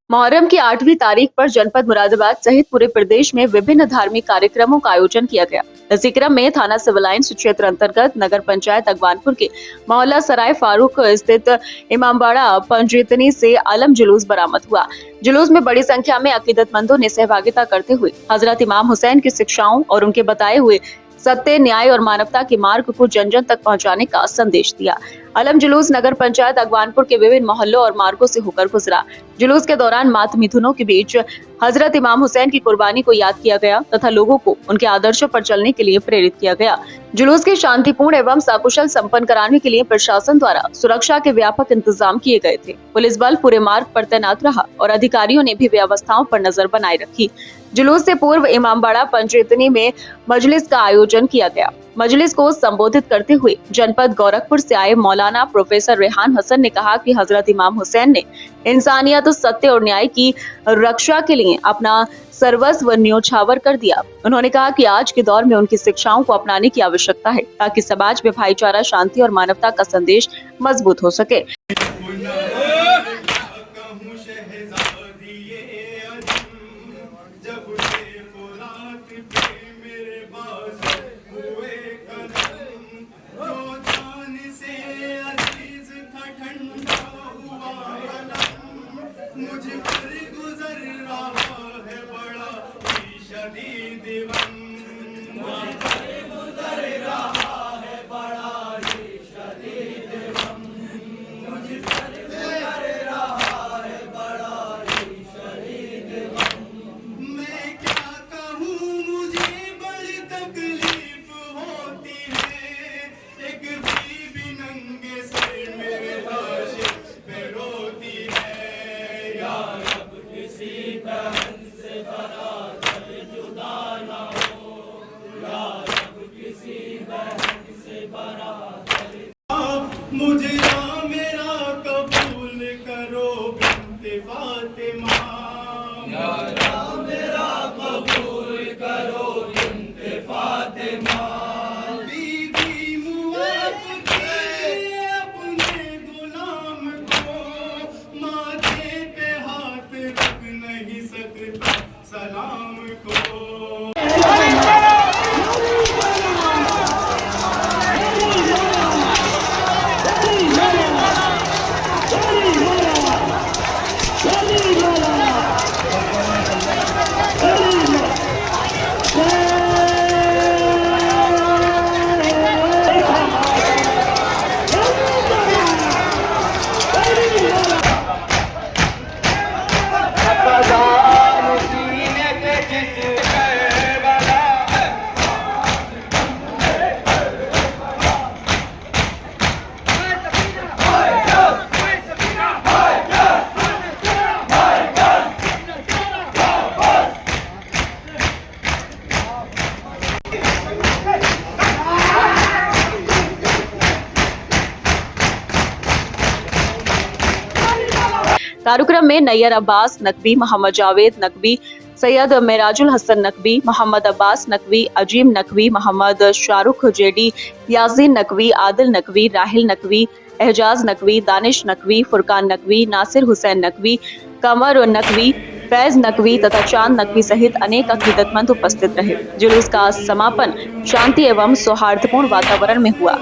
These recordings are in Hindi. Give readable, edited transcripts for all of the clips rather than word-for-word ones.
मुहर्रम की 8वीं तारीख पर जनपद मुरादाबाद सहित पूरे प्रदेश में विभिन्न धार्मिक कार्यक्रमों का आयोजन किया गया। इसी क्रम में थाना सिविल लाइन्स क्षेत्र अंतर्गत नगर पंचायत अगवानपुर के मोहल्ला सराय फारूक स्थित इमामबाड़ा पंजीतनी से अलम जुलूस बरामद हुआ। जुलूस में बड़ी संख्या में अकीदतमंदों ने सहभागिता करते हुए हजरत इमाम हुसैन की शिक्षाओं और उनके बताए हुए सत्य, न्याय और मानवता के मार्ग को जन जन तक पहुंचाने का संदेश दिया। अलम जुलूस नगर पंचायत अगवानपुर के विभिन्न मोहल्लों और मार्गों से होकर गुजरा। जुलूस के दौरान मात मिथुनों के बीच हजरत इमाम हुसैन की कुर्बानी को याद किया गया तथा लोगों को उनके आदर्शों पर चलने के लिए प्रेरित किया गया। जुलूस के शांतिपूर्ण एवं सकुशल संपन्न कराने के लिए प्रशासन द्वारा सुरक्षा के व्यापक इंतजाम किए गए थे। पुलिस बल पूरे मार्ग पर तैनात रहा और अधिकारियों ने भी व्यवस्थाओं पर नजर बनाए रखी। जुलूस से पूर्व इमामबाड़ा पंजीतनी में मजलिस का आयोजन किया गया। मजलिस को संबोधित करते हुए जनपद गोरखपुर से आए मौलाना प्रोफेसर रेहान हसन ने कहा कि हजरत इमाम हुसैन ने इंसानियत, सत्य और न्याय की रक्षा के लिए अपना सर्वस्व न्योछावर कर दिया। उन्होंने कहा कि आज के दौर में उनकी शिक्षाओं को अपनाने की आवश्यकता है ताकि समाज में भाईचारा, शांति और मानवता का संदेश मजबूत हो सके। मुझ पर गुजर रहा है बड़ा ही शदीद गम, मुझ पर गुजर रहा है बड़ा ही शदीद गम, मुझ पर गुजर रहा है बड़ा ही शदीद गम। मैं क्या कहूँ, मुझे बड़ी तकलीफ होती है, एक बीबी नंगे सर मेरे लाश पे रोती है। बहन से बराबर जुदा ना हो, या रब किसी बहन से बराबर। मुझे मेरा कबूल करो बिन्ते फातिमा, या रब मेरा कबूल करो बिन्ते फातिमा। बीबी मुआफ कीजिए अपने गुलाम को, माथे पे हाथ रख नहीं सकता सलाम को। कार्यक्रम में नैयर अब्बास नकवी, मोहम्मद जावेद नकवी, सैयद मेराजुल हसन नकवी, मोहम्मद अब्बास नकवी, अजीम नकवी, मोहम्मद शाहरुख जेडी, यासीन नकवी, आदिल नकवी, राहिल नकवी, एहजाज नकवी, दानिश नकवी, फुरकान नकवी, नासिर हुसैन नकवी, कमर नकवी, फैज नकवी तथा चांद नकवी सहित अनेक अकीदतमंद उपस्थित रहे। जुलूस का समापन शांति एवं सौहार्दपूर्ण वातावरण में हुआ।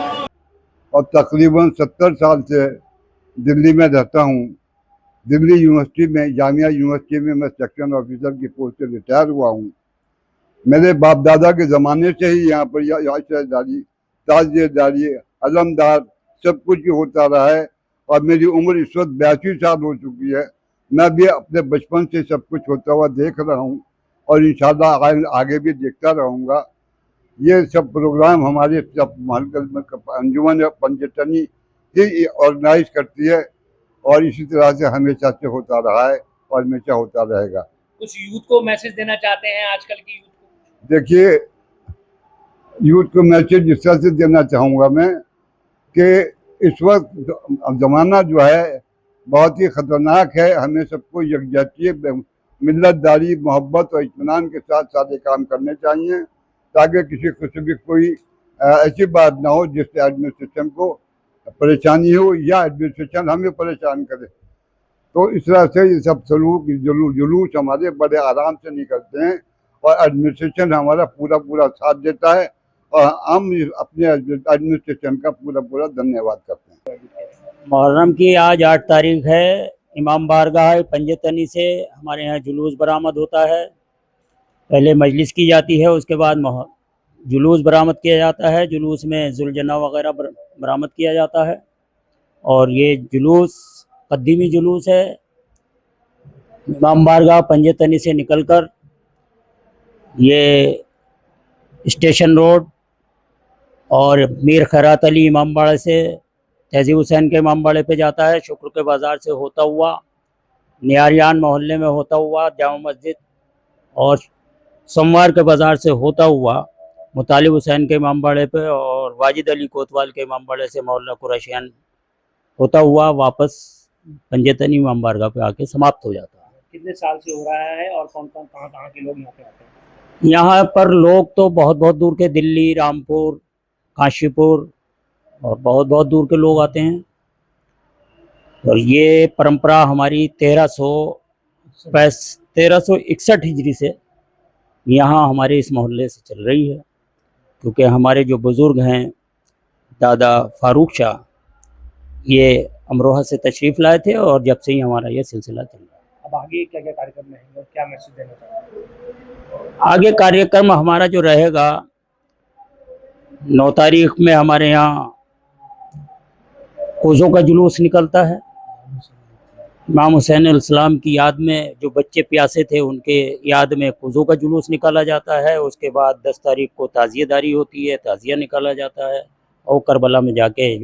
और तकरीबन 70 साल से दिल्ली में रहता हूँ। दिल्ली यूनिवर्सिटी में, जामिया यूनिवर्सिटी में मैं सेक्शन ऑफिसर की पोस्ट से रिटायर हुआ हूँ। मेरे बाप दादा के ज़माने से ही यहाँ पर शहरदारी, ताजियेदारी, अलमदार सब कुछ होता रहा है। और मेरी उम्र इस वक्त 82 साल हो चुकी है। मैं भी अपने बचपन से सब कुछ होता हुआ देख रहा हूँ और इंशाल्लाह आगे भी देखता रहूँगा। ये सब प्रोग्राम हमारे सब अंजुमन पंजीतनी ही ऑर्गेनाइज करती है और इसी तरह से हमेशा से होता रहा है और हमेशा होता रहेगा। कुछ यूथ को मैसेज देना चाहते हैं आजकल की यूथ को? देखिए, यूथ को मैसेज इस तरह से देना चाहूँगा मैं कि इस वक्त ज़माना जो है बहुत ही ख़तरनाक है। हमें सबको यकजहती, मिल्लतदारी, मोहब्बत और इत्मीनान के साथ सारे काम करने चाहिए ताकि किसी किस्म की कोई ऐसी बात ना हो जिससे एडमिनिस्ट्रेशन को परेशानी हो या एडमिनिस्ट्रेशन हमें परेशान करे। तो इस तरह से ये सब जुलूस हमारे बड़े आराम से निकलते हैं और एडमिनिस्ट्रेशन हमारा पूरा पूरा साथ देता है और हम अपने एडमिनिस्ट्रेशन का पूरा धन्यवाद करते हैं। मुहर्रम की आज 8 तारीख है। इमाम बारगाह पंजतनी से हमारे यहाँ जुलूस बरामद होता है। पहले मजलिस की जाती है, उसके बाद जुलूस बरामद किया जाता है। जुलूस में जुलजना वगैरह बरामद किया जाता है और ये जुलूस कदीमी जुलूस है। इमाम बारगाह पंजतनी से निकलकर ये स्टेशन रोड और मीर खैरात अली इमाम बाड़े से तहजीब हुसैन के इमाम बाड़े पे जाता है। शुक्र के बाज़ार से होता हुआ नियारियान मोहल्ले में होता हुआ जामा मस्जिद और सोमवार के बाज़ार से होता हुआ मुतालिब हुसैन के इमाम बाड़े पे और वाजिद अली कोतवाल के इमाम बाड़े से मोहल्ला कुरैशियान होता हुआ वापस पंजतनी इमाम बारगाह पे आके समाप्त हो जाता है। कितने साल से हो रहा है और कौन कौन कहाँ के लोग यहाँ पे आते हैं? यहाँ पर लोग तो बहुत बहुत दूर के, दिल्ली, रामपुर, काशीपुर और बहुत बहुत दूर के लोग आते हैं। और ये परंपरा हमारी 1361 हिजरी से यहाँ हमारे इस मोहल्ले से चल रही है, क्योंकि हमारे जो बुज़ुर्ग हैं दादा फारूक शाह ये अमरोहा से तशरीफ़ लाए थे और जब से ही हमारा ये सिलसिला चल रहा है। अब आगे क्या क्या कार्यक्रम रहेंगे और क्या मैसेज देना चाहते हैं? आगे कार्यक्रम हमारा जो रहेगा 9 तारीख में हमारे यहाँ कोज़ों का जुलूस निकलता है। इमाम हुसैन अलैहिस्सलाम की याद में जो बच्चे प्यासे थे उनके याद में कोज़ों का जुलूस निकाला जाता है। उसके बाद 10 तारीख को ताज़ियेदारी होती है, ताज़िया निकाला जाता है और करबला में जाके